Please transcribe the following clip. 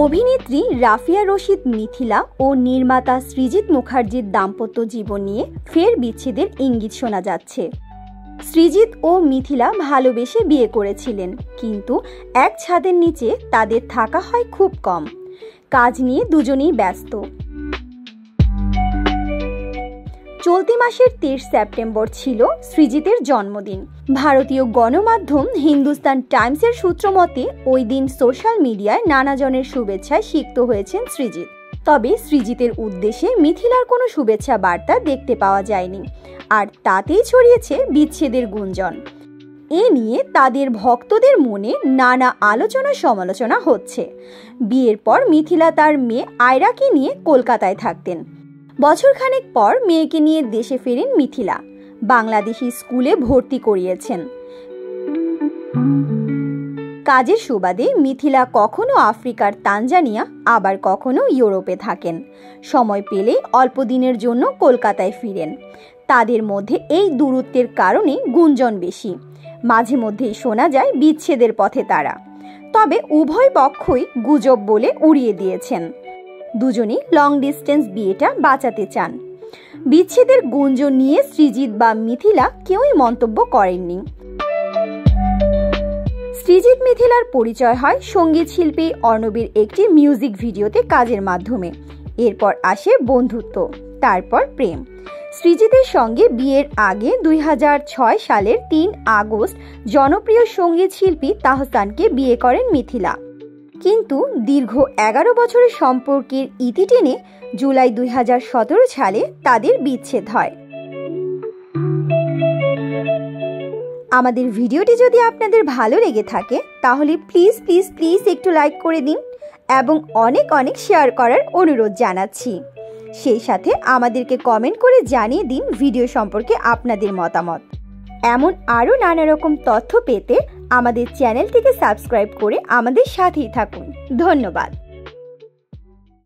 অভিনেত্রী রাফিয়া রশিদ মিথিলা ও নির্মাতা সৃজিত মুখার্জির দাম্পত্য জীবন নিয়ে ফের বিচ্ছেদের ইঙ্গিত শোনা যাচ্ছে। সৃজিত ও মিথিলা ভালোবেসে বিয়ে করেছিলেন, কিন্তু এক ছাদের নিচে তাদের থাকা হয় খুব কম। কাজ নিয়ে দুজনেই ব্যস্ত। চলতি মাসের 23 সেপ্টেম্বর ছিল সৃজিতের জন্মদিন। ভারতীয় গণমাধ্যম হিন্দুস্তান টাইমসের সূত্র মতে ওই দিন সোশ্যাল মিডিয়ায় নানাজনের শুভেচ্ছায় সিক্ত হয়েছেন সৃজিত। তবে সৃজিতের উদ্দেশ্যে মিথিলার কোনো শুভেচ্ছা বার্তা দেখতে পাওয়া যায়নি, আর তাতেই ছড়িয়েছে বিচ্ছেদের গুঞ্জন। এ নিয়ে তাদের ভক্তদের মনে নানা আলোচনা সমালোচনা হচ্ছে। বিয়ের পর মিথিলা তার মেয়ে আয়রাকে নিয়ে কলকাতায় থাকতেন। বছরখানেক পর মেয়েকে নিয়ে দেশে ফেরেন মিথিলা। বাংলাদেশি স্কুলে ভর্তি করিয়েছেন। কাজের সুবাদে মিথিলা কখনো আফ্রিকার তানজানিয়া, আবার কখনো ইউরোপে থাকেন। সময় পেলে অল্প দিনের জন্য কলকাতায় ফিরেন। তাদের মধ্যে এই দূরত্বের কারণে গুঞ্জন বেশি। মাঝে মধ্যেই শোনা যায় বিচ্ছেদের পথে তারা। তবে উভয় পক্ষই গুজব বলে উড়িয়ে দিয়েছেন। দুজনেই লং ডিস্টেন্স বিয়েটা বাঁচাতে চান। বিচ্ছেদের গুঞ্জন নিয়ে সৃজিত বা মিথিলা কেউই মন্তব্য করেননি। সৃজিত মিথিলার পরিচয় হয় সঙ্গীত শিল্পী অর্ণবের একটি মিউজিক ভিডিওতে কাজের মাধ্যমে। এরপর আসে বন্ধুত্ব, তারপর প্রেম। সৃজিতের সঙ্গে বিয়ের আগে 2006 সালের 3 আগস্ট জনপ্রিয় সঙ্গীত শিল্পী তাহসানকে বিয়ে করেন মিথিলা। কিন্তু দীর্ঘ 11 বছরের সম্পর্কের ইতি টেনে জুলাই 2017 সালে তাদের বিচ্ছেদ হয়। আমাদের ভিডিওটি যদি আপনাদের ভালো লেগে থাকে তাহলে প্লিজ একটু লাইক করে দিন এবং অনেক শেয়ার করার অনুরোধ জানাচ্ছি। সেই সাথে আমাদেরকে কমেন্ট করে জানিয়ে দিন ভিডিও সম্পর্কে আপনাদের মতামত। এমন আরও নানা রকম তথ্য পেতে আমাদের চ্যানেলটিকে সাবস্ক্রাইব করে আমাদের সাথেই থাকুন। ধন্যবাদ।